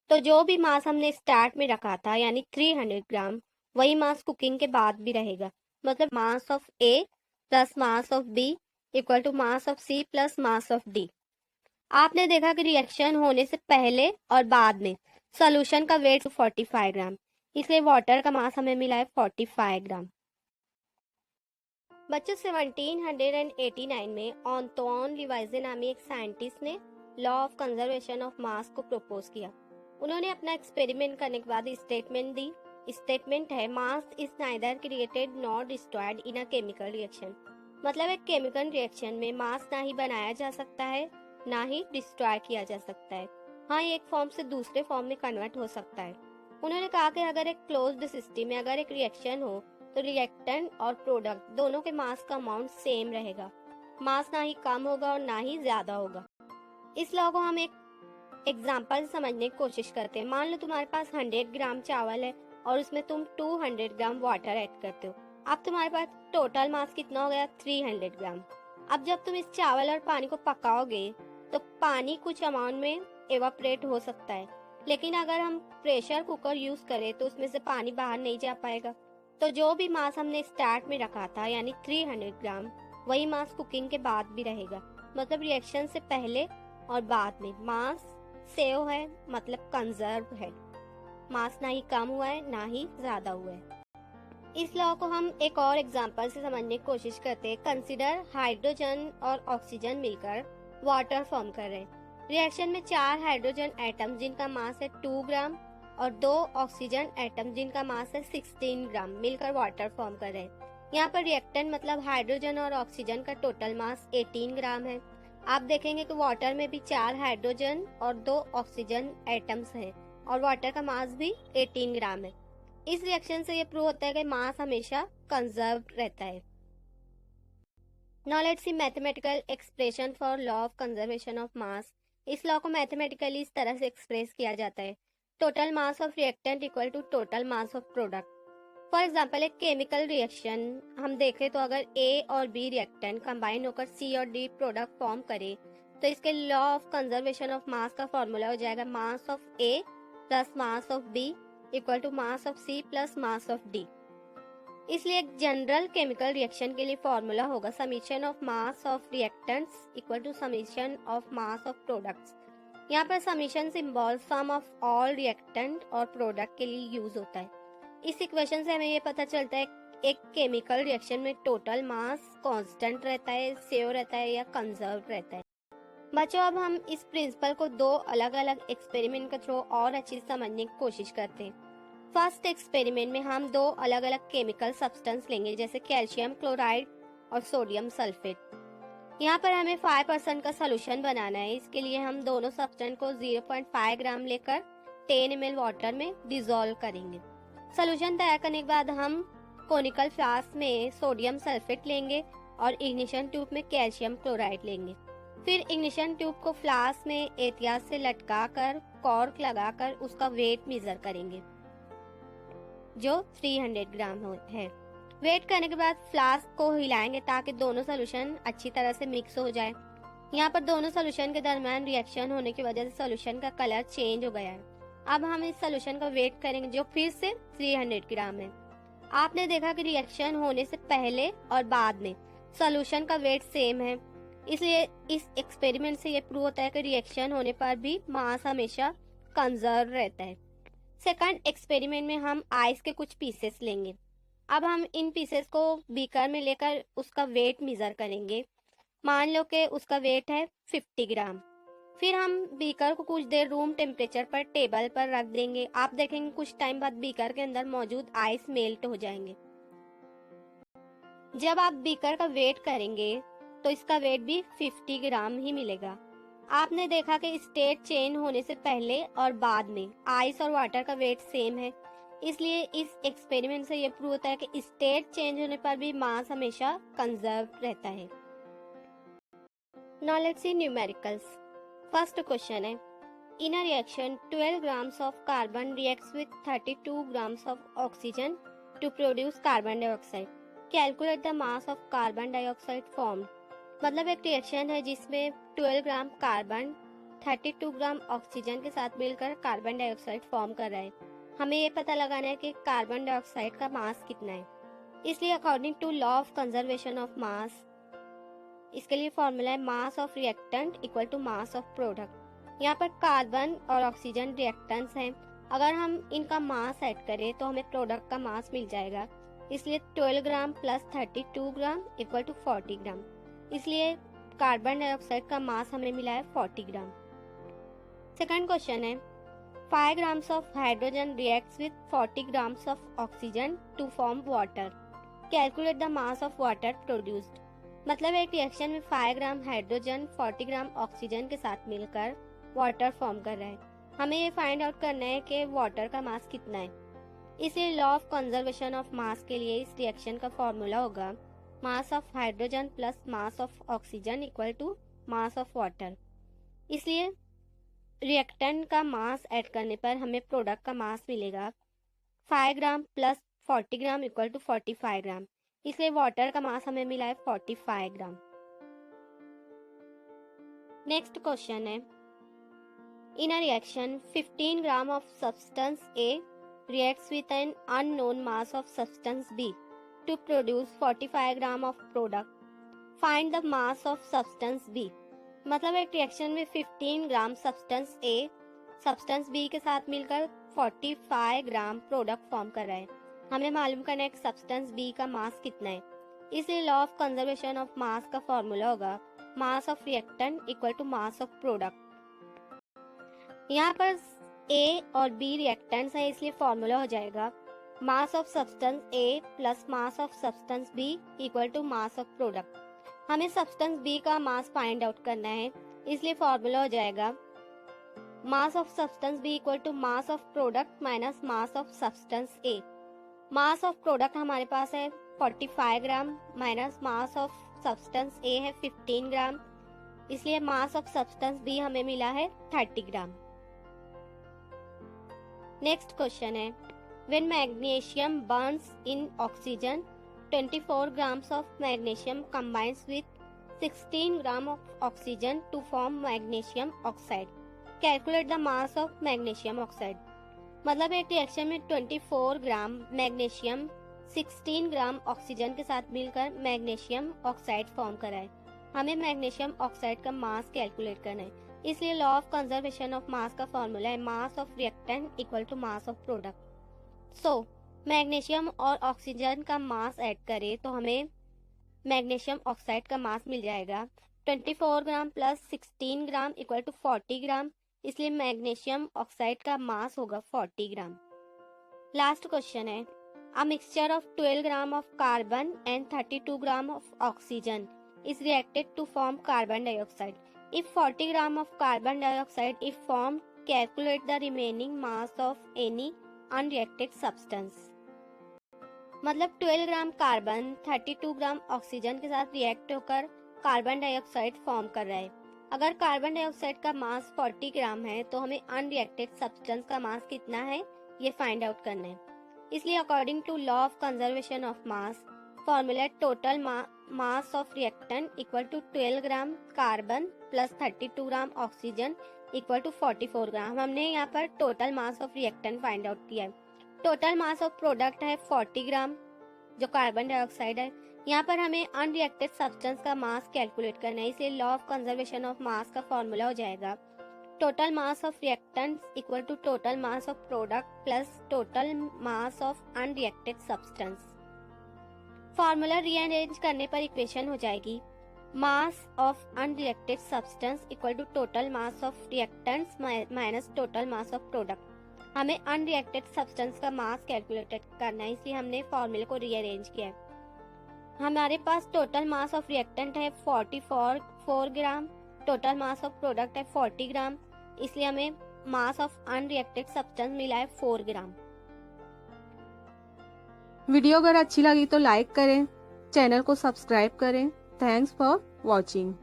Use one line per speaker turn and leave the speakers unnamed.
तो जो भी मास हमने स्टार्ट में रखा था यानी 300 ग्राम, वही मास कुकिंग के बाद भी रहेगा। मतलब mass of A plus mass of B equal to mass of C plus mass of D. आपने देखा कि रिएक्शन होने से पहले और बाद में सॉल्यूशन का वेट 45 ग्राम, इसलिए वाटर का मास हमें मिला है 45 ग्राम। बच्चों 1789 में ऑन्टोन लिवाइजे नामी एक साइंटिस्ट ने लॉ ऑफ कंजर्वेशन ऑफ मास को प्रपोज किया। उन्होंने अपना एक्सपेरिमेंट करने के बाद स्टेटमेंट दी। स्टेटमेंट है mass is neither created nor destroyed in a chemical reaction. मतलब एक केमिकल रिएक्शन में मास ना ही बनाया जा सकता है ना ही डिस्ट्रॉय किया जा सकता है। हाँ, ये एक फॉर्म से दूसरे फॉर्म में कन्वर्ट हो सकता है। उन्होंने कहा कि अगर एक क्लोज्ड सिस्टम में अगर एक रिएक्शन हो तो रिएक्टेंट और प्रोडक्ट दोनों के मास का अमाउंट सेम रहेगा। मास ना ही कम होगा और ना ही ज्यादा होगा। इस लॉ को हम एक एग्जांपल से समझने की कोशिश करते हैं। मान लो तुम्हारे पास 100 ग्राम चावल है और उसमें तुम 200 ग्राम वाटर ऐड करते हो। अब तुम्हारे पास टोटल मास कितना हो गया? 300 ग्राम। अब जब तुम इस चावल और पानी को पकाओगे तो पानी कुछ अमाउंट में एवापरेट हो सकता है, लेकिन अगर हम प्रेशर कुकर यूज करें तो उसमें से पानी बाहर नहीं जा पाएगा। तो जो भी मास हमने स्टार्ट में रखा था यानी 300 ग्राम, वही मास कुकिंग के बाद भी रहेगा। मतलब रिएक्शन से पहले और बाद में मास सेव है, मतलब कंजर्व है। मास ना ही कम हुआ है ना ही ज्यादा हुआ है। इस लॉ को हम एक और एग्जांपल से समझने की कोशिश करते हैं। कंसीडर हाइड्रोजन और ऑक्सीजन मिलकर वाटर फॉर्म कर रहे हैं। रिएक्शन में 4 हाइड्रोजन एटम जिनका मास है 2 ग्राम और 2 ऑक्सीजन एटम जिनका मास है 16 ग्राम मिलकर वाटर फॉर्म कर रहे हैं। यहाँ पर रिएक्टेंट मतलब हाइड्रोजन और ऑक्सीजन का टोटल मास 18 ग्राम है। आप देखेंगे कि वाटर में भी 4 हाइड्रोजन और 2 ऑक्सीजन एटम्स हैं और वाटर का मास भी 18 ग्राम है। इस रिएक्शन से ये प्रूव होता है कि मास हमेशा कंजर्व रहता है। Now let's see mathematical expression for law of conservation of मास। इस लॉ को मैथमेटिकली इस तरह से एक्सप्रेस किया जाता है। Total mass of reactant equal to total mass of product. For example एक केमिकल रिएक्शन हम देखें तो अगर ए और बी रिएक्टेंट कंबाइन होकर सी और डी प्रोडक्ट फॉर्म करे तो इसके law of conservation of mass का फॉर्मूला हो जाएगा mass of A plus mass of B equal to mass of C plus mass of D. इसलिए एक जनरल केमिकल रिएक्शन के लिए फॉर्मूला होगा summation of mass of reactants equal to summation of mass of products. यहाँ पर summation symbol sum of all reactant और product के लिए यूज होता है। इस इक्वेशन से हमें ये पता चलता है एक केमिकल रिएक्शन में टोटल मास कांस्टेंट रहता है, सेव रहता है या कंजर्व रहता है। बच्चों, अब हम इस प्रिंसिपल को 2 अलग अलग एक्सपेरिमेंट के थ्रू और अच्छी से समझने की कोशिश करते हैं। फर्स्ट एक्सपेरिमेंट में हम 2 अलग अलग केमिकल सब्सटेंस लेंगे जैसे कैल्शियम क्लोराइड और सोडियम सल्फेट। यहाँ पर हमें 5% का सोल्यूशन बनाना है। इसके लिए हम दोनों सब्सटेंस को 0.5 ग्राम लेकर 10 ml वाटर में डिजोल्व करेंगे। सोल्यूशन तैयार करने के बाद हम कोनिकल फ्लास्क में सोडियम सल्फेट लेंगे और इग्निशन ट्यूब में कैल्शियम क्लोराइड लेंगे। फिर इग्निशन ट्यूब को फ्लास्क में एहतियात से लटकाकर कॉर्क लगाकर उसका वेट मेजर करेंगे जो 300 ग्राम है। वेट करने के बाद फ्लास्क को हिलाएंगे ताकि दोनों सोल्यूशन अच्छी तरह से मिक्स हो जाए। यहाँ पर दोनों सोल्यूशन के दरमियान रिएक्शन होने की वजह से सोल्यूशन का कलर चेंज हो गया है। अब हम इस सोल्यूशन का वेट करेंगे जो फिर से 300 ग्राम है। आपने देखा कि रिएक्शन होने से पहले और बाद में सोल्यूशन का वेट सेम है, इसलिए इस एक्सपेरिमेंट से ये प्रूव होता है कि रिएक्शन होने पर भी मास हमेशा कंजर्व रहता है। सेकंड एक्सपेरिमेंट में हम आइस के कुछ पीसेस लेंगे। अब हम इन पीसेस को बीकर में लेकर उसका वेट मेजर करेंगे। मान लो कि उसका वेट है 50 ग्राम। फिर हम बीकर को कुछ देर रूम टेम्परेचर पर टेबल पर रख देंगे। आप देखेंगे कुछ टाइम बाद बीकर के अंदर मौजूद आइस मेल्ट हो जाएंगे। जब आप बीकर का वेट करेंगे तो इसका वेट भी 50 ग्राम ही मिलेगा। आपने देखा कि स्टेट चेंज होने से पहले और बाद में आइस और वाटर का वेट सेम है, इसलिए इस एक्सपेरिमेंट से ये प्रूव होता है कि स्टेट चेंज होने पर भी मास हमेशा कंजर्व रहता है। Now let's see numericals. First question है, in a reaction 12 grams of carbon reacts with 32 grams of oxygen to produce carbon dioxide. Calculate the mass of carbon dioxide formed. मतलब एक reaction है जिसमें 12 ग्राम कार्बन 32 ग्राम ऑक्सीजन के साथ मिलकर carbon dioxide form कर रहा है। हमें ये पता लगाना है कि कार्बन डाइऑक्साइड का मास कितना है। इसलिए according to law of conservation of mass, इसके लिए फॉर्मूला है mass of reactant equal to mass of product. यहाँ पर कार्बन और ऑक्सीजन रिएक्टेंट्स हैं। अगर हम इनका मास ऐड करें तो हमें प्रोडक्ट का मास मिल जाएगा। इसलिए 12 gram plus 32 gram equal to 40 gram. इसलिए कार्बन डाइऑक्साइड का मास हमें मिला है 40 ग्राम। सेकंड क्वेश्चन है 5 grams of hydrogen reacts with 40 grams of oxygen to form water. Calculate the mass of water produced. मतलब एक रिएक्शन में 5 ग्राम हाइड्रोजन 40 ग्राम ऑक्सीजन के साथ मिलकर वाटर फॉर्म कर रहा है। हमें ये फाइंड आउट करना है कि वाटर का मास कितना है। इसलिए law of conservation of mass के लिए इस रिएक्शन का फॉर्मूला होगा mass of hydrogen plus mass of oxygen equal to mass of water. इसलिए रिएक्टेंट का मास ऐड करने पर हमें प्रोडक्ट का मास मिलेगा 5 gram plus 40 gram equal to 45 gram. इसलिए वाटर का मास हमें मिला है 45 ग्राम। नेक्स्ट क्वेश्चन है in a reaction 15 gram of substance A reacts with an unknown mass of substance B to produce 45 gram of product. Find the mass of substance B. मतलब एक reaction में 15 ग्राम substance A substance B के साथ मिलकर 45 ग्राम product form कर रहा है। हमें मालूम करना है कि सब्सटेंस B का मास कितना है। इसलिए law of conservation of mass का फॉर्मूला होगा mass of reactant equal to mass of product. यहाँ पर A और B रिएक्टेंट्स हैं, इसलिए फॉर्मूला हो जाएगा mass of substance A plus mass of substance B equal to mass of product. हमें सब्सटेंस B का मास फाइंड आउट करना है, इसलिए फॉर्मूला हो जाएगा mass of substance B equal to mass of product minus mass of substance A। Mass of product हमारे पास है 45 gram minus mass of substance A है 15 ग्राम, इसलिए मास ऑफ सब्सटेंस B हमें मिला है 30 ग्राम। नेक्स्ट क्वेश्चन है when magnesium Burns in oxygen 24 grams of magnesium combines with 16 grams of oxygen to form magnesium oxide. Calculate the mass of magnesium oxide. मतलब एक reaction में 24 ग्राम magnesium 16 gram oxygen के साथ मिलकर मैग्नीशियम ऑक्साइड फॉर्म करा है। हमें मैग्नीशियम ऑक्साइड का मास कैलकुलेट करना है। इसलिए law of conservation of mass का फॉर्मूला है mass of reactant equal to mass of product. So magnesium और ऑक्सीजन का मास ऐड करें तो हमें मैग्नीशियम ऑक्साइड का मास मिल जाएगा 24 gram plus 16 gram equal to 40 gram. इसलिए मैग्नीशियम ऑक्साइड का मास होगा 40 ग्राम। लास्ट क्वेश्चन है a mixture of 12 gram of carbon and 32 gram of oxygen is reacted to form carbon dioxide. If 40 gram of carbon dioxide is formed, calculate the remaining mass of any unreacted substance. मतलब 12 gram carbon 32 gram oxygen के साथ react होकर carbon dioxide form कर रहा है। अगर carbon dioxide का मास 40 ग्राम है तो हमें अनरिएक्टेड सब्सटेंस का मास कितना है ये फाइंड आउट करना है। इसलिए according to law of conservation of mass formula total mass of reactant equal to 12 gram carbon plus 32 gram oxygen equal to 44 gram. हमने यहाँ पर total mass of reactant find out किया है। टोटल मास ऑफ प्रोडक्ट है 40 ग्राम जो carbon dioxide है। यहाँ पर हमें अनरिएक्टेड सब्सटेंस का मास कैलकुलेट करना है, इसलिए law of conservation of mass का फॉर्मूला हो जाएगा total mass of reactants equal to total mass of product plus total mass of unreacted substance. Formula rearrange करने पर इक्वेशन हो जाएगी mass of unreacted substance equal to total mass of reactants minus total mass of product. हमें unreacted substance का mass calculate करना है, इसलिए हमने फॉर्मूले को रीअरेंज किया है। हमारे पास टोटल मास ऑफ रिएक्टेंट है 4 ग्राम, टोटल मास ऑफ प्रोडक्ट है 40 ग्राम, इसलिए हमें मास ऑफ अनरिएक्टेड सब्सटेंस मिला है 4 ग्राम।
वीडियो अगर अच्छी लगी तो लाइक करें, चैनल को सब्सक्राइब करें। Thanks for watching.